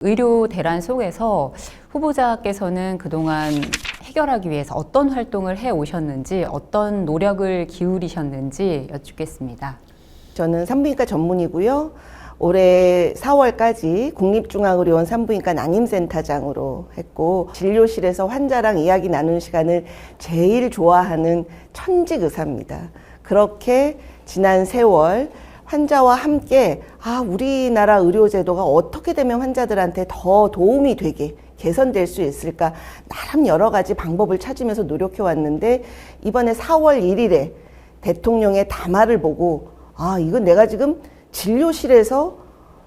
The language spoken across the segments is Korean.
의료 대란 속에서 후보자께서는 그동안 해결하기 위해서 어떤 활동을 해 오셨는지, 어떤 노력을 기울이셨는지 여쭙겠습니다. 저는 산부인과 전문이고요. 올해 4월까지 국립중앙의료원 산부인과 난임센터장으로 했고, 진료실에서 환자랑 이야기 나누는 시간을 제일 좋아하는 천직 의사입니다. 그렇게 지난 세월 환자와 함께 우리나라 의료제도가 어떻게 되면 환자들한테 더 도움이 되게 개선될 수 있을까 나름 여러 가지 방법을 찾으면서 노력해 왔는데, 이번에 4월 1일에 대통령의 담화를 보고 이건 내가 지금 진료실에서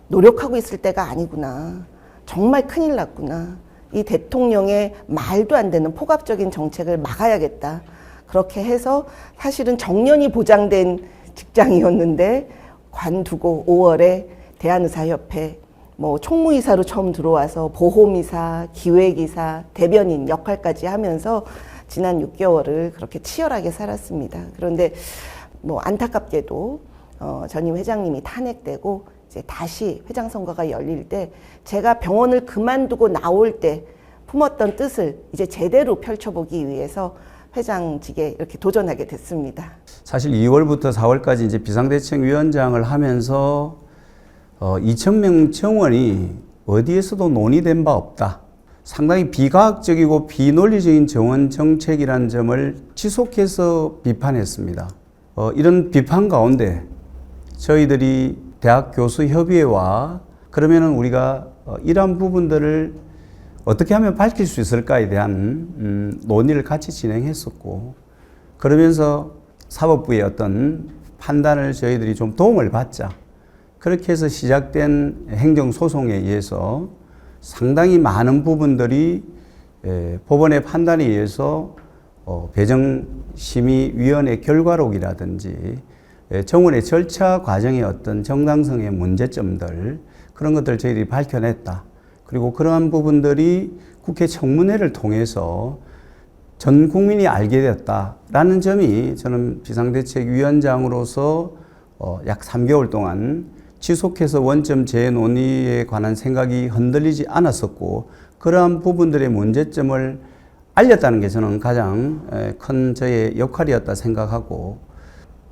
노력하고 있을 때가 아니구나, 정말 큰일 났구나, 이 대통령의 말도 안 되는 폭압적인 정책을 막아야겠다. 그렇게 해서 사실은 정년이 보장된 직장이었는데 관두고 5월에 대한의사협회 총무이사로 처음 들어와서 보험이사, 기획이사, 대변인 역할까지 하면서 지난 6개월을 그렇게 치열하게 살았습니다. 그런데 안타깝게도 전임 회장님이 탄핵되고 이제 다시 회장 선거가 열릴 때, 제가 병원을 그만두고 나올 때 품었던 뜻을 이제 제대로 펼쳐보기 위해서 회장직에 이렇게 도전하게 됐습니다. 사실 2월부터 4월까지 이제 비상대책위원장을 하면서 2,000명 정원이 어디에서도 논의된 바 없다. 상당히 비과학적이고 비논리적인 정원 정책이라는 점을 지속해서 비판했습니다. 이런 비판 가운데 저희들이 대학교수협의회와 그러면은 우리가 이러한 부분들을 어떻게 하면 밝힐 수 있을까에 대한 논의를 같이 진행했었고, 그러면서 사법부의 어떤 판단을 저희들이 좀 도움을 받자, 그렇게 해서 시작된 행정소송에 의해서 상당히 많은 부분들이 법원의 판단에 의해서 배정심의위원회 결과록이라든지 정원의 절차 과정의 어떤 정당성의 문제점들, 그런 것들을 저희들이 밝혀냈다. 그리고 그러한 부분들이 국회 청문회를 통해서 전 국민이 알게 되었다라는 점이 저는 비상대책위원장으로서 약 3개월 동안 지속해서 원점 재논의에 관한 생각이 흔들리지 않았었고, 그러한 부분들의 문제점을 알렸다는 게 저는 가장 큰 저의 역할이었다 생각하고,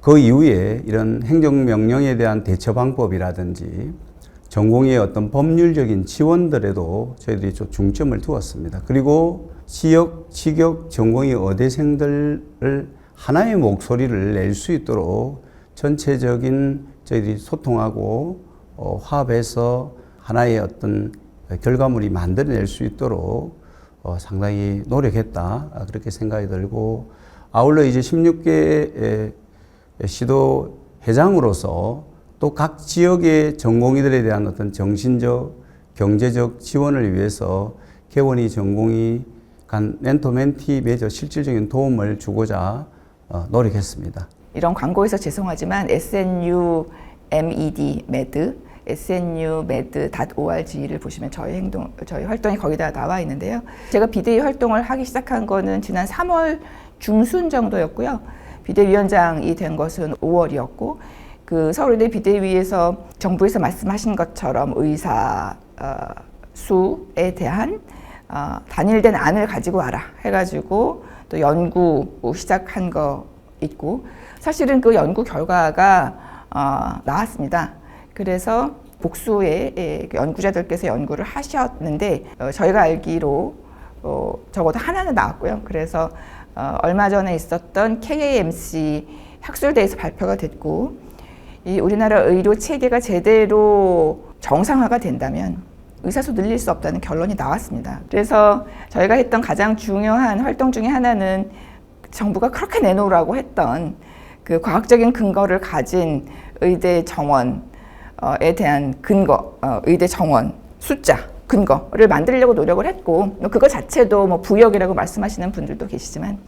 그 이후에 이런 행정명령에 대한 대처 방법이라든지 전공의 어떤 법률적인 지원들에도 저희들이 좀 중점을 두었습니다. 그리고 지역, 직역, 전공의 의대생들을 하나의 목소리를 낼 수 있도록 전체적인 저희들이 소통하고 화합해서 하나의 어떤 결과물이 만들어낼 수 있도록 상당히 노력했다, 그렇게 생각이 들고, 아울러 이제 16개 시도 회장으로서 또 각 지역의 전공의들에 대한 어떤 정신적, 경제적 지원을 위해서 개원이 전공의 간 멘토멘티 맺어 실질적인 도움을 주고자 노력했습니다. 이런 광고에서 죄송하지만 SNUmed.org를 보시면 저희 활동이 거기다 나와 있는데요. 제가 비대위 활동을 하기 시작한 거는 지난 3월 중순 정도였고요. 비대위원장이 된 것은 5월이었고, 그 서울의대 비대위에서 정부에서 말씀하신 것처럼 의사 수에 대한 단일된 안을 가지고 와라 해가지고 또 연구 시작한 거 있고, 사실은 그 연구 결과가 나왔습니다. 그래서 복수의 연구자들께서 연구를 하셨는데 저희가 알기로 적어도 하나는 나왔고요. 그래서 얼마 전에 있었던 KAMC 학술대에서 발표가 됐고, 이 우리나라 의료 체계가 제대로 정상화가 된다면 의사수 늘릴 수 없다는 결론이 나왔습니다. 그래서 저희가 했던 가장 중요한 활동 중에 하나는 정부가 그렇게 내놓으라고 했던 그 과학적인 근거를 가진 의대 정원에 대한 근거, 의대 정원 숫자, 근거를 만들려고 노력을 했고, 그거 자체도 부역이라고 말씀하시는 분들도 계시지만,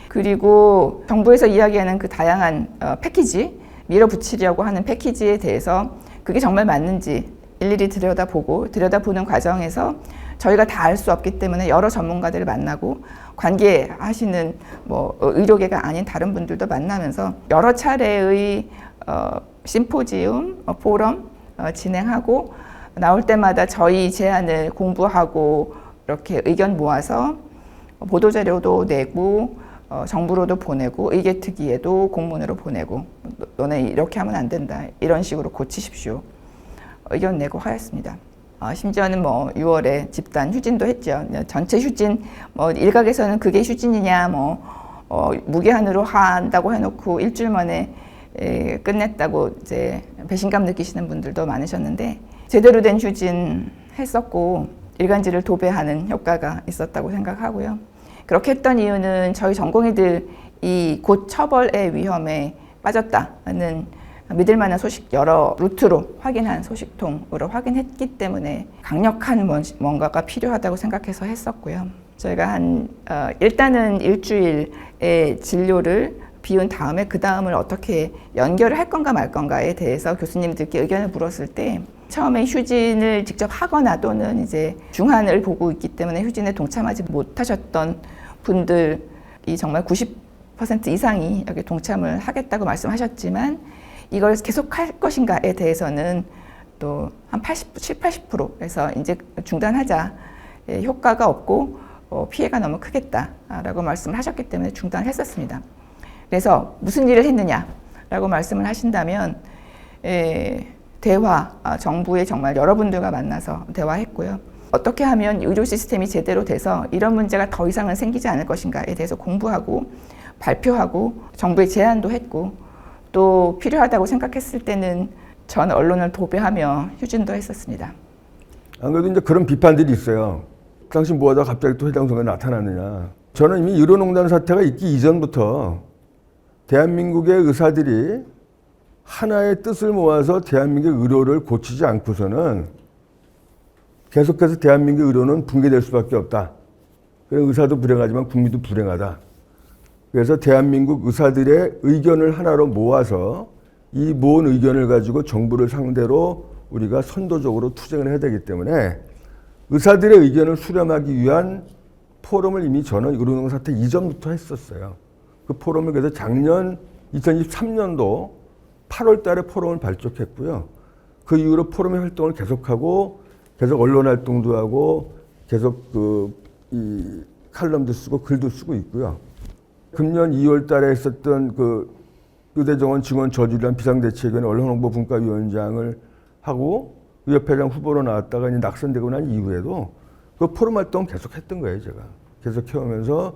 그리고 정부에서 이야기하는 그 다양한 패키지, 밀어붙이려고 하는 패키지에 대해서 그게 정말 맞는지 일일이 들여다보는 과정에서 저희가 다 알 수 없기 때문에 여러 전문가들을 만나고, 관계하시는 의료계가 아닌 다른 분들도 만나면서 여러 차례의 심포지움, 포럼 진행하고 나올 때마다 저희 제안을 공부하고 이렇게 의견 모아서 보도자료도 내고 정부로도 보내고 의계특위에도 공문으로 보내고 너네 이렇게 하면 안 된다. 이런 식으로 고치십시오. 의견 내고 하였습니다. 심지어는 뭐 6월에 집단 휴진도 했죠. 전체 휴진, 뭐 일각에서는 그게 휴진이냐, 무기한으로 한다고 해놓고 일주일 만에 끝냈다고 이제 배신감 느끼시는 분들도 많으셨는데 제대로 된 휴진 했었고 일간지를 도배하는 효과가 있었다고 생각하고요. 그렇게 했던 이유는 저희 전공의들이 곧 처벌의 위험에 빠졌다는 믿을 만한 소식 여러 루트로 확인한 소식통으로 확인했기 때문에 강력한 뭔가가 필요하다고 생각해서 했었고요. 저희가 일단은 일주일의 진료를 비운 다음에 그 다음을 어떻게 연결을 할 건가 말 건가에 대해서 교수님들께 의견을 물었을 때 처음에 휴진을 직접 하거나 또는 이제 중한을 보고 있기 때문에 휴진에 동참하지 못하셨던 분들이 정말 90% 이상이 여기 동참을 하겠다고 말씀하셨지만 이걸 계속 할 것인가에 대해서는 또 한 70-80%에서 이제 중단하자. 효과가 없고 피해가 너무 크겠다라고 말씀을 하셨기 때문에 중단을 했었습니다. 그래서 무슨 일을 했느냐라고 말씀을 하신다면 대화, 정부의 정말 여러분들과 만나서 대화했고요. 어떻게 하면 의료 시스템이 제대로 돼서 이런 문제가 더 이상은 생기지 않을 것인가에 대해서 공부하고 발표하고 정부에 제안도 했고 또 필요하다고 생각했을 때는 전 언론을 도배하며 휴진도 했었습니다. 안 그래도 이제 그런 비판들이 있어요. 당신 뭐하다 갑자기 또 회장 선거에 나타나느냐. 저는 이미 의료농단 사태가 있기 이전부터 대한민국의 의사들이 하나의 뜻을 모아서 대한민국의 의료를 고치지 않고서는 계속해서 대한민국 의료는 붕괴될 수밖에 없다. 의사도 불행하지만 국민도 불행하다. 그래서 대한민국 의사들의 의견을 하나로 모아서 이 모은 의견을 가지고 정부를 상대로 우리가 선도적으로 투쟁을 해야 되기 때문에 의사들의 의견을 수렴하기 위한 포럼을 이미 저는 의료농단 사태 이전부터 했었어요. 그 포럼을 그래서 작년 2023년도 8월 달에 포럼을 발족했고요. 그 이후로 포럼의 활동을 계속하고 계속 언론 활동도 하고 계속 이 칼럼도 쓰고 글도 쓰고 있고요. 금년 2월 달에 했었던 그 의대정원 증원 저지란 비상대책위원회 언론홍보분과위원장을 하고 의협회장 후보로 나왔다가 이제 낙선되고 난 이후에도 그 포럼 활동 계속 했던 거예요, 제가. 계속 해오면서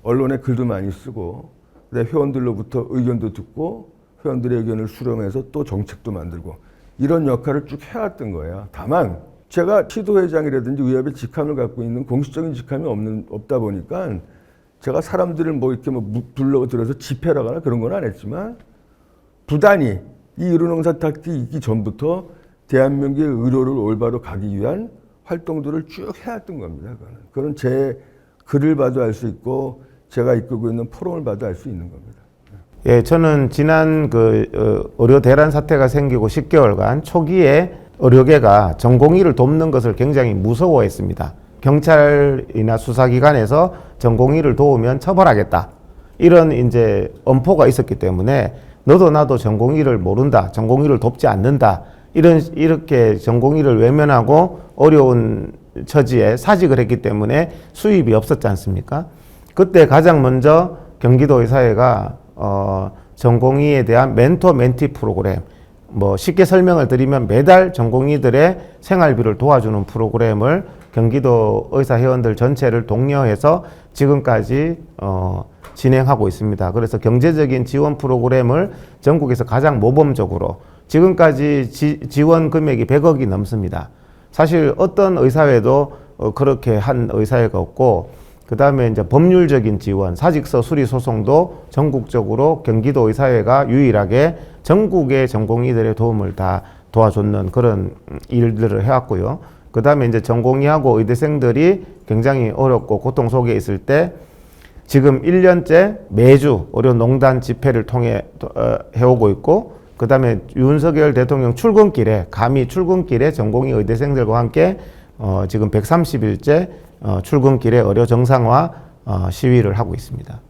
언론에 글도 많이 쓰고 회원들로부터 의견도 듣고 회원들의 의견을 수렴해서 또 정책도 만들고 이런 역할을 쭉 해왔던 거예요. 다만 제가 시도회장이라든지 의협의 직함을 갖고 있는 공식적인 직함이 없다 보니까 제가 사람들을 이렇게 불러들여서 집회를 하거나 그런 건 안 했지만 부단히 이 의료농단 사태 있기 전부터 대한민국의 의료를 올바로 가기 위한 활동들을 쭉 해왔던 겁니다. 그건 제 글을 봐도 알 수 있고 제가 이끌고 있는 포럼을 봐도 알 수 있는 겁니다. 예, 저는 지난 의료 대란 사태가 생기고 10개월간 초기에 의료계가 전공의를 돕는 것을 굉장히 무서워했습니다. 경찰이나 수사기관에서 전공의를 도우면 처벌하겠다. 이런 이제 엄포가 있었기 때문에 너도 나도 전공의를 모른다. 전공의를 돕지 않는다. 이렇게 전공의를 외면하고 어려운 처지에 사직을 했기 때문에 수입이 없었지 않습니까? 그때 가장 먼저 경기도의사회가 전공의에 대한 멘토 멘티 프로그램, 쉽게 설명을 드리면 매달 전공의들의 생활비를 도와주는 프로그램을 경기도 의사 회원들 전체를 독려해서 지금까지 진행하고 있습니다. 그래서 경제적인 지원 프로그램을 전국에서 가장 모범적으로 지금까지 지원 금액이 100억이 넘습니다. 사실 어떤 의사회도 그렇게 한 의사회가 없고 그 다음에 이제 법률적인 지원, 사직서 수리 소송도 전국적으로 경기도 의사회가 유일하게 전국의 전공의들의 도움을 다 도와줬는 그런 일들을 해왔고요. 그 다음에 이제 전공의하고 의대생들이 굉장히 어렵고 고통 속에 있을 때 지금 1년째 매주 의료농단 집회를 통해 해오고 있고 그 다음에 윤석열 대통령 출근길에 감히 출근길에 전공의 의대생들과 함께 지금 130일째 출근길에 의료 정상화 시위를 하고 있습니다.